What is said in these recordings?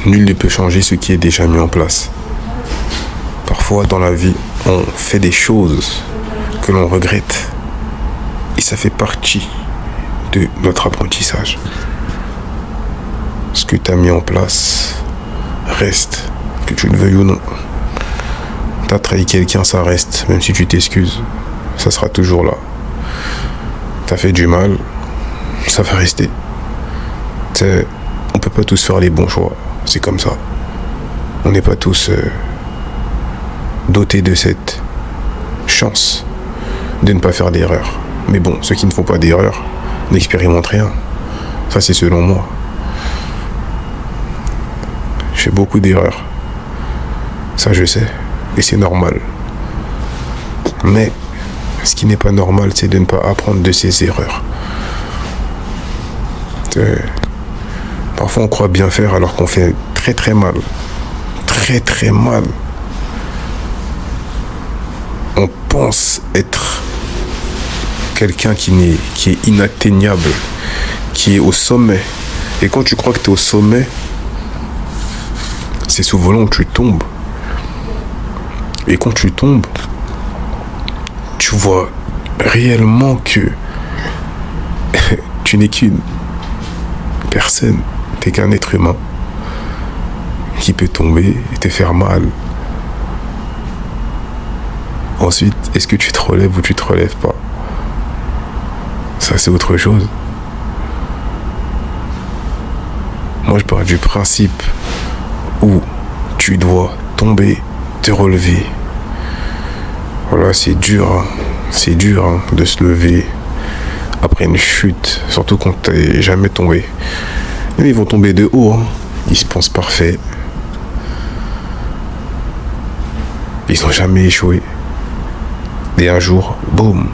Nul ne peut changer ce qui est déjà mis en place. Parfois dans la vie, on fait des choses que l'on regrette. Et ça fait partie de notre apprentissage. Ce que tu as mis en place reste, que tu le veuilles ou non. Tu as trahi quelqu'un, ça reste, même si tu t'excuses, ça sera toujours là. Tu as fait du mal, ça va rester. On peut pas tous faire les bons choix, c'est comme ça. On n'est pas tous dotés de cette chance de ne pas faire d'erreur. Mais bon, ceux qui ne font pas d'erreur n'expérimentent rien. Ça, c'est selon moi. Je fais beaucoup d'erreurs. Ça, je sais. Et c'est normal. Mais ce qui n'est pas normal, c'est de ne pas apprendre de ses erreurs. Parfois, on croit bien faire alors qu'on fait très très mal. Très très mal. On pense être quelqu'un qui est inatteignable, qui est au sommet. Et quand tu crois que tu es au sommet, c'est souvent où tu tombes. Et quand tu tombes, tu vois réellement que tu n'es qu'une personne, tu n'es qu'un être humain qui peut tomber et te faire mal. Ensuite, est-ce que tu te relèves ou tu te relèves pas? Ça, c'est autre chose. Moi, je pars du principe où tu dois tomber, te relever. Voilà, c'est dur. Hein. C'est dur de se lever après une chute, surtout quand t'es jamais tombé. Mais ils vont tomber de haut. Hein. Ils se pensent parfaits. Ils n'ont jamais échoué. Et un jour, boum,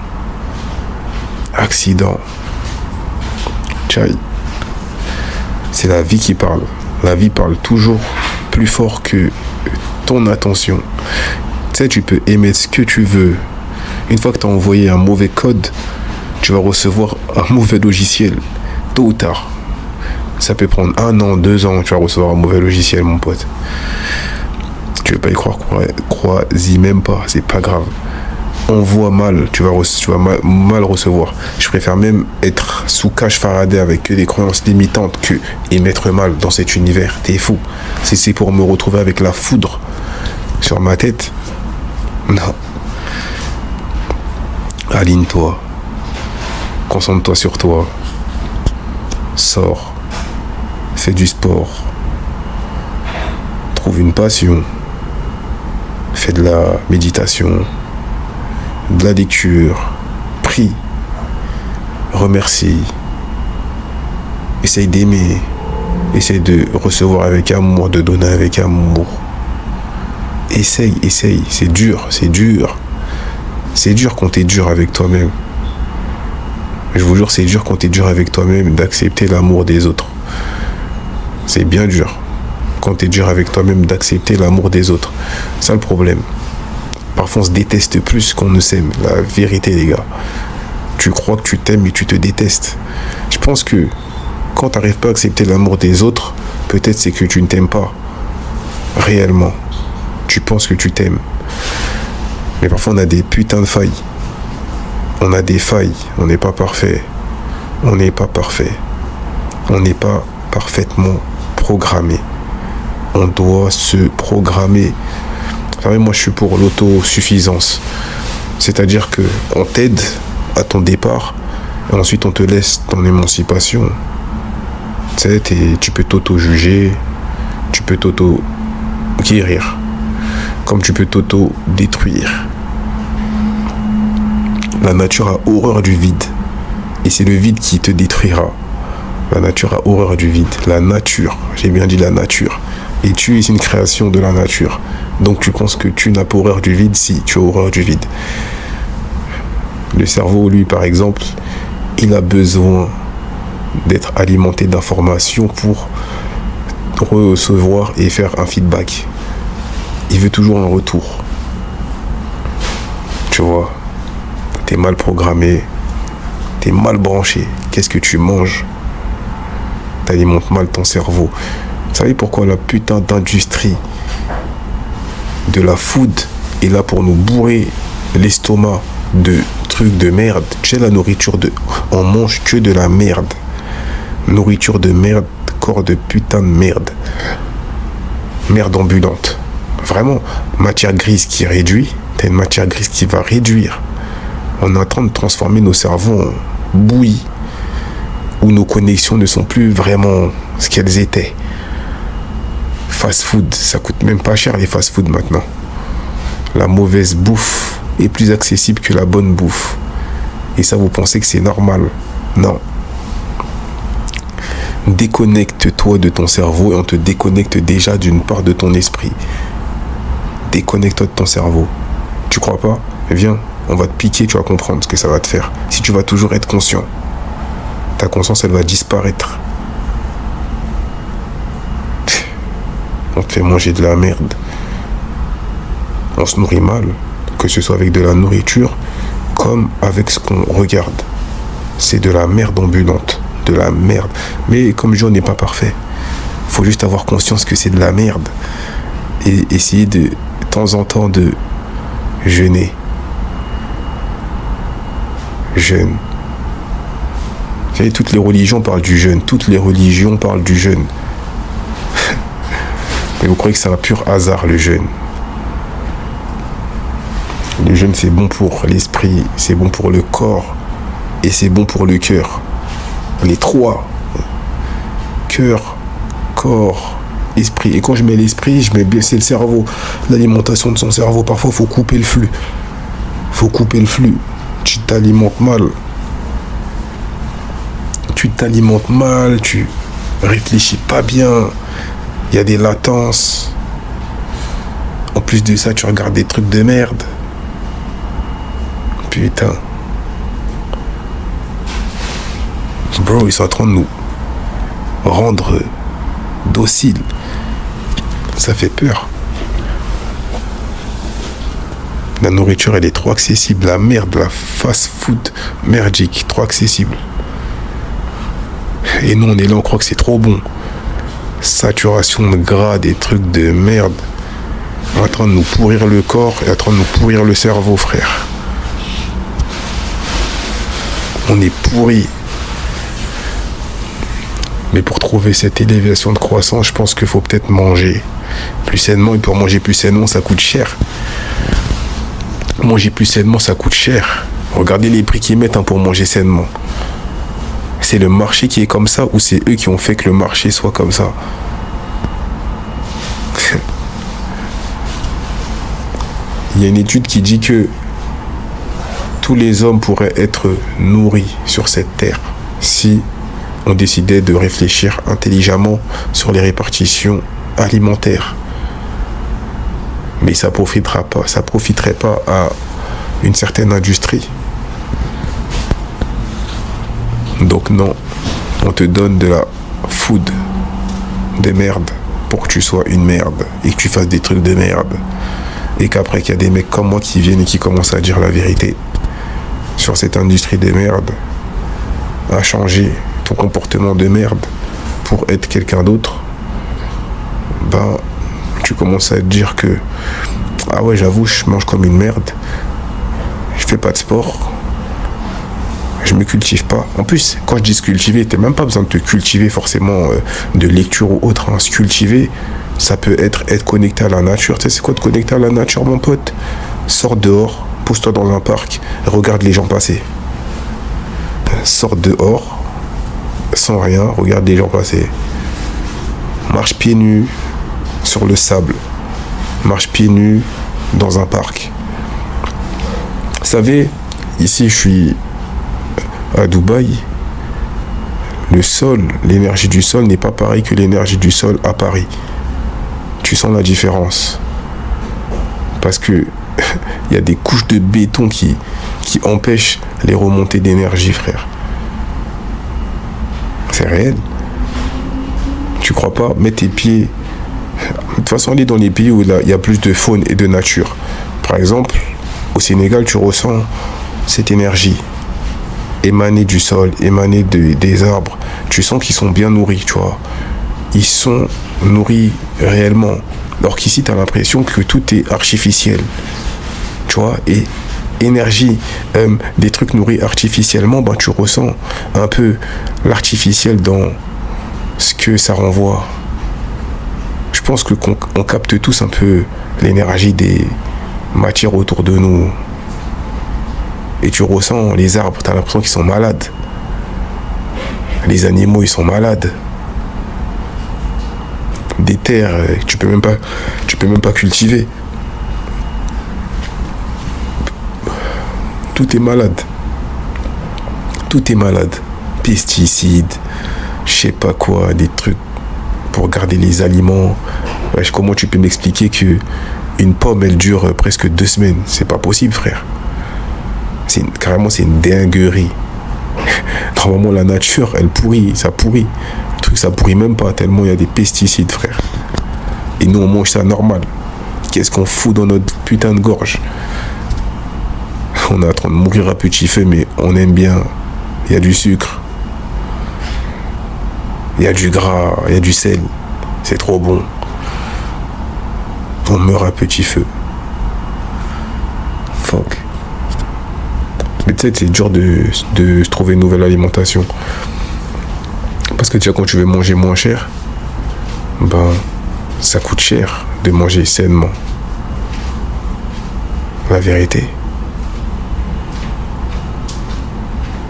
accident. Tchaï. C'est la vie qui parle. La vie parle toujours plus fort que ton attention. Tu sais, tu peux émettre ce que tu veux. Une fois que tu as envoyé un mauvais code, tu vas recevoir un mauvais logiciel. Tôt ou tard. Ça peut prendre 1 an, 2 ans, tu vas recevoir un mauvais logiciel, mon pote. Tu veux pas y croire, crois-y même pas, c'est pas grave. Envoie mal, tu vas mal recevoir. Je préfère même être sous cage Faraday avec que des croyances limitantes que émettre mal dans cet univers. T'es fou. Si c'est pour me retrouver avec la foudre sur ma tête, non. Aligne-toi. Concentre-toi sur toi. Sors. Fais du sport. Trouve une passion. Fais de la méditation. De la lecture, prie, remercie, essaye d'aimer, essaye de recevoir avec amour, de donner avec amour. Essaye, c'est dur. C'est dur quand t'es dur avec toi-même. Je vous jure, c'est dur quand t'es dur avec toi-même d'accepter l'amour des autres. C'est bien dur quand t'es dur avec toi-même d'accepter l'amour des autres. C'est ça le problème. Parfois on se déteste plus qu'on ne s'aime. La vérité, les gars. Tu crois que tu t'aimes et tu te détestes. Je pense que quand tu n'arrives pas à accepter l'amour des autres, peut-être c'est que tu ne t'aimes pas réellement. Tu penses que tu t'aimes. Mais parfois on a des putains de failles. On a des failles. On n'est pas parfait. On n'est pas parfait. On n'est pas parfaitement programmé. On doit se programmer. Vous savez, moi je suis pour l'autosuffisance. C'est-à-dire que on t'aide à ton départ et ensuite on te laisse ton émancipation. Tu sais, tu peux t'auto-juger, tu peux t'auto-guérir, comme tu peux t'auto-détruire. La nature a horreur du vide et c'est le vide qui te détruira. La nature a horreur du vide. La nature, j'ai bien dit la nature. Et tu es une création de la nature. Donc tu penses que tu n'as pas horreur du vide? Si, tu as horreur du vide. Le cerveau, lui, par exemple, il a besoin d'être alimenté d'informations pour recevoir et faire un feedback. Il veut toujours un retour. Tu vois, t'es mal programmé, t'es mal branché. Qu'est-ce que tu manges? T'alimentes mal ton cerveau. Vous savez pourquoi la putain d'industrie de la food est là pour nous bourrer l'estomac de trucs de merde? Tu sais, la nourriture de... On mange que de la merde. Nourriture de merde, corps de putain de merde. Merde ambulante. Vraiment, matière grise qui réduit, t'as une matière grise qui va réduire. On est en train de transformer nos cerveaux en bouillie, où nos connexions ne sont plus vraiment ce qu'elles étaient. Fast food, ça coûte même pas cher les fast food maintenant. La mauvaise bouffe est plus accessible que la bonne bouffe. Et ça, vous pensez que c'est normal? Non. Déconnecte-toi de ton cerveau et on te déconnecte déjà d'une part de ton esprit. Déconnecte-toi de ton cerveau. Tu crois pas? Viens, on va te piquer, tu vas comprendre ce que ça va te faire. Si tu vas toujours être conscient, ta conscience, elle va disparaître. On te fait manger de la merde. On se nourrit mal, que ce soit avec de la nourriture, comme avec ce qu'on regarde. C'est de la merde ambulante. De la merde. Mais comme je dis, on n'est pas parfait. Faut juste avoir conscience que c'est de la merde. Et essayer de temps en temps de jeûner. Jeûne. Vous savez, toutes les religions parlent du jeûne. Toutes les religions parlent du jeûne. Mais vous croyez que c'est un pur hasard, le jeûne? Le jeûne, c'est bon pour l'esprit, c'est bon pour le corps et c'est bon pour le cœur. Les trois. Cœur, corps, esprit. Et quand je mets l'esprit, je mets bien, c'est le cerveau. L'alimentation de son cerveau. Parfois, il faut couper le flux. Faut couper le flux. Tu t'alimentes mal. Tu t'alimentes mal, tu réfléchis pas bien. Il y a des latences. En plus de ça, tu regardes des trucs de merde. Putain. Bro, ils sont en train de nous rendre dociles. Ça fait peur. La nourriture, elle est trop accessible. La merde, la fast-food merdique, trop accessible. Et nous, on est là, on croit que c'est trop bon. Saturation de gras, des trucs de merde. En train de nous pourrir le corps et en train de nous pourrir le cerveau, frère. On est pourri. Mais pour trouver cette élévation de croissance, je pense qu'il faut peut-être manger plus sainement. Et pour manger plus sainement, ça coûte cher. Manger plus sainement, ça coûte cher. Regardez les prix qu'ils mettent pour manger sainement. C'est le marché qui est comme ça ou c'est eux qui ont fait que le marché soit comme ça? Il y a une étude qui dit que tous les hommes pourraient être nourris sur cette terre si on décidait de réfléchir intelligemment sur les répartitions alimentaires. Mais ça profiterait pas à une certaine industrie. Donc non, on te donne de la food de merde pour que tu sois une merde et que tu fasses des trucs de merde. Et qu'après qu'il y a des mecs comme moi qui viennent et qui commencent à dire la vérité sur cette industrie de merde, à changer ton comportement de merde pour être quelqu'un d'autre, ben tu commences à te dire que ah ouais, j'avoue, je mange comme une merde, je fais pas de sport, je me cultive pas. En plus, quand je dis se cultiver, t'as même pas besoin de te cultiver forcément de lecture ou autre. Se cultiver, ça peut être connecté à la nature. Tu sais, c'est quoi de connecter à la nature, mon pote? Sors dehors, pose-toi dans un parc, regarde les gens passer. Sors dehors, sans rien, regarde les gens passer. Marche pieds nus sur le sable. Marche pieds nus dans un parc. Vous savez, ici je suis à Dubaï. Le sol, l'énergie du sol n'est pas pareil que l'énergie du sol à Paris. Tu sens la différence. Parce que il y a des couches de béton qui empêchent les remontées d'énergie, frère. C'est réel. Tu crois pas? Mets tes pieds. De toute façon, on est dans les pays où il y a plus de faune et de nature. Par exemple, au Sénégal, tu ressens cette énergie émanée du sol, émanée des arbres. Tu sens qu'ils sont bien nourris, tu vois. ils sont nourris réellement. Alors qu'ici, tu as l'impression que tout est artificiel. Tu vois, et énergie, des trucs nourris artificiellement, ben, tu ressens un peu l'artificiel dans ce que ça renvoie. Je pense que qu'on capte tous un peu l'énergie des matières autour de nous. Et tu ressens les arbres, tu as l'impression qu'ils sont malades. Les animaux, ils sont malades. Des terres, tu peux même pas cultiver. Tout est malade. Tout est malade. Pesticides, je sais pas quoi, des trucs pour garder les aliments. Wesh, comment tu peux m'expliquer que une pomme, elle dure presque 2 semaines? C'est pas possible, frère. Carrément, c'est une dinguerie. Normalement, la nature, elle pourrit, ça pourrit. Le truc, ça pourrit même pas, tellement il y a des pesticides, frère. Et nous, on mange ça normal. Qu'est-ce qu'on fout dans notre putain de gorge? On est en train de mourir à petit feu, mais on aime bien. Il y a du sucre. Il y a du gras, il y a du sel. C'est trop bon. On meurt à petit feu. Fuck. Mais tu sais, c'est dur de se trouver une nouvelle alimentation. Parce que tu vois, quand tu veux manger moins cher, ben, ça coûte cher de manger sainement. La vérité.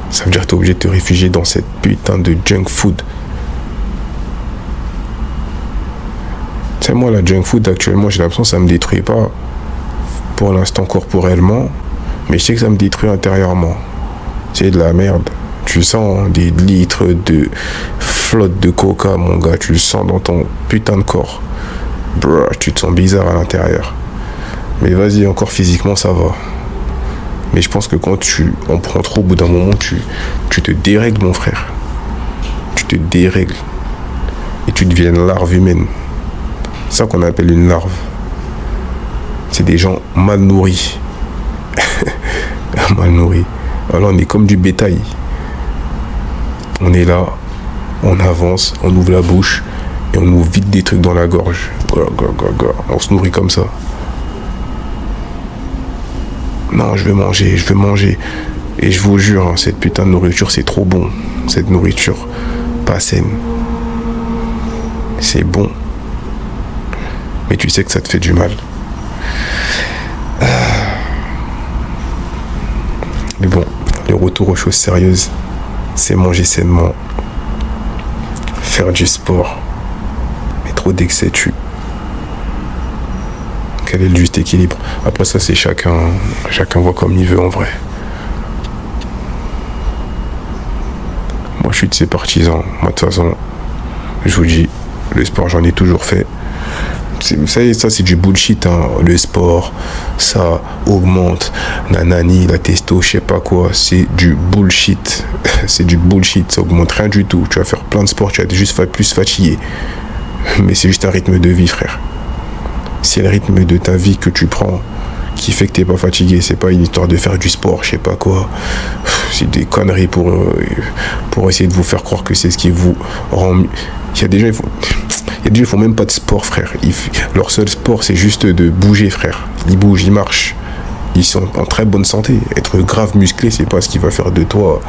Ça veut dire que tu es obligé de te réfugier dans cette putain de junk food. Tu sais, moi, la junk food, actuellement, j'ai l'impression que ça me détruit pas pour l'instant corporellement, mais je sais que ça me détruit intérieurement. C'est de la merde. Tu sens des litres de flotte de coca, mon gars. Tu le sens dans ton putain de corps. Bruh, tu te sens bizarre à l'intérieur. Mais vas-y, encore physiquement, ça va. Mais je pense que quand on prend trop, au bout d'un moment, tu te dérègles, mon frère. Tu te dérègles. Et tu deviens une larve humaine. C'est ça qu'on appelle une larve. C'est des gens mal nourris. Mal nourris. Alors on est comme du bétail. On est là, on avance, on ouvre la bouche et on nous vide des trucs dans la gorge. On se nourrit comme ça. Non, je veux manger. Et je vous jure, hein, cette putain de nourriture, c'est trop bon. Cette nourriture, pas saine. C'est bon. Mais tu sais que ça te fait du mal. Mais bon, le retour aux choses sérieuses, c'est manger sainement, faire du sport, mais trop d'excès tue. Quel est le juste équilibre? Après ça, c'est chacun voit comme il veut en vrai. Moi, je suis de ces partisans. Moi, de toute façon, je vous dis, le sport, j'en ai toujours fait. Vous savez, ça c'est du bullshit, hein. Le sport, ça augmente, nanani, la testo, je sais pas quoi, c'est du bullshit. C'est du bullshit, ça augmente rien du tout. Tu vas faire plein de sport, tu vas être juste plus fatigué. Mais c'est juste un rythme de vie, frère. C'est le rythme de ta vie que tu prends qui fait que t'es pas fatigué. C'est pas une histoire de faire du sport, je sais pas quoi. C'est des conneries pour essayer de vous faire croire que c'est ce qui vous rend... Il y a des gens, ils font même pas de sport, frère. Leur seul sport, c'est juste de bouger, frère. Ils bougent, ils marchent. Ils sont en très bonne santé. Être grave musclé, c'est pas ce qui va faire de toi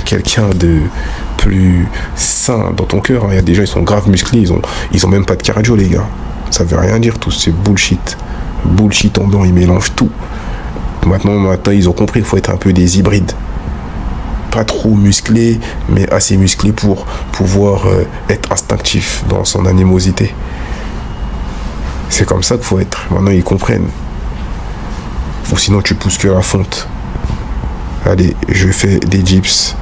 quelqu'un de plus sain dans ton cœur. Il y a des gens, ils sont grave musclés, ils ont même pas de cardio, les gars. Ça veut rien dire, tout c'est bullshit. Bullshit en blanc, ils mélangent tout. Maintenant, ils ont compris qu'il faut être un peu des hybrides. Pas trop musclé, mais assez musclé pour pouvoir être instinctif dans son animosité. C'est comme ça qu'il faut être. Maintenant, ils comprennent. Ou sinon, tu pousses que la fonte. Allez, je fais des dips.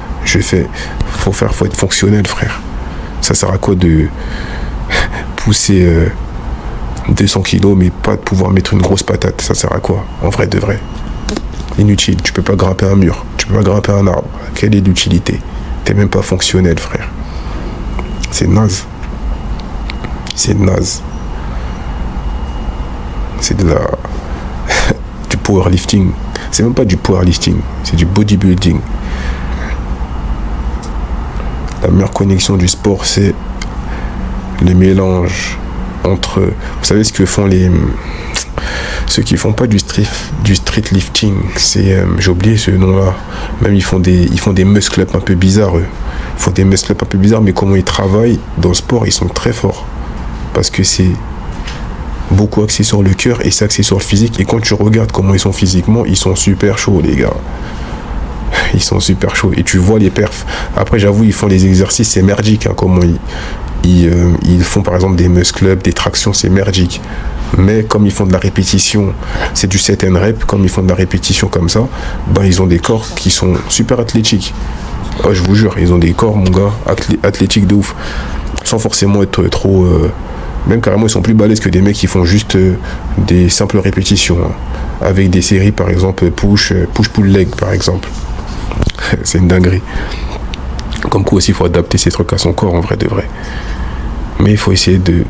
Faut être fonctionnel, frère. Ça sert à quoi de pousser 200 kilos, mais pas de pouvoir mettre une grosse patate? Ça sert à quoi, en vrai de vrai? Inutile. Tu peux pas grimper un mur. Tu peux pas grimper un arbre. Quelle est l'utilité? T'es même pas fonctionnel, frère. C'est naze. C'est naze. C'est de la... du powerlifting. C'est même pas du powerlifting. C'est du bodybuilding. La meilleure connexion du sport, c'est le mélange entre, vous savez ce que font ceux qui font pas du street lifting, c'est, j'ai oublié ce nom-là. Même ils font des muscle-up un peu bizarres, eux. Ils font des muscle-up un peu bizarres, mais comment ils travaillent dans le sport, ils sont très forts. Parce que c'est beaucoup axé sur le cœur et c'est axé sur le physique. Et quand tu regardes comment ils sont physiquement, ils sont super chauds, les gars. Ils sont super chauds. Et tu vois les perfs. Après, j'avoue, ils font des exercices, c'est merdique, hein, comment ils font par exemple des muscle-up, des tractions, c'est merdique. Mais comme ils font de la répétition, c'est du set and rep, comme ils font de la répétition comme ça, ben ils ont des corps qui sont super athlétiques. Oh, je vous jure, ils ont des corps, mon gars, athlétiques de ouf. Sans forcément être trop... même carrément, ils sont plus balèzes que des mecs qui font juste des simples répétitions. Hein, avec des séries, par exemple, push-pull-leg, par exemple. C'est une dinguerie. Comme quoi aussi, il faut adapter ces trucs à son corps, en vrai de vrai. Mais il faut essayer de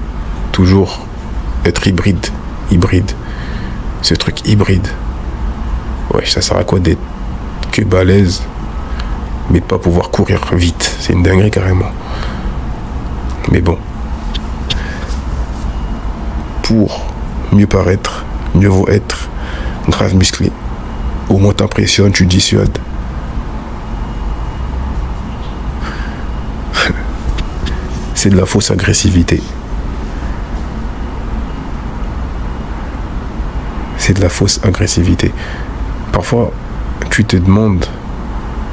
toujours être hybride. Ce truc hybride. Ouais, ça sert à quoi d'être que balèze, mais de pas pouvoir courir vite. C'est une dinguerie carrément. Mais bon. Pour mieux paraître, mieux vaut être grave musclé. Au moins t'impressionnes, tu dissuades. C'est de la fausse agressivité. C'est de la fausse agressivité. Parfois, tu te demandes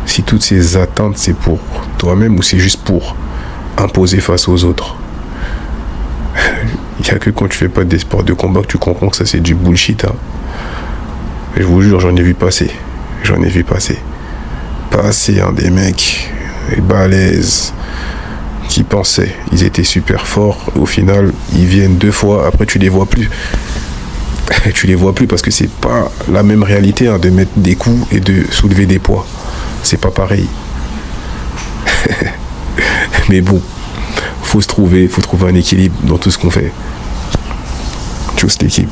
si toutes ces attentes, c'est pour toi-même ou c'est juste pour imposer face aux autres. Il n'y a que quand tu fais pas des sports de combat que tu comprends que ça c'est du bullshit. Hein. Et je vous jure, j'en ai vu passer. Passer, hein, des mecs balèzes qui pensaient ils étaient super forts. Au final, ils viennent 2 fois, après tu les vois plus. Tu les vois plus parce que c'est pas la même réalité, hein, de mettre des coups et de soulever des poids. C'est pas pareil. Mais bon, faut trouver un équilibre dans tout ce qu'on fait. Tchuss l'équipe.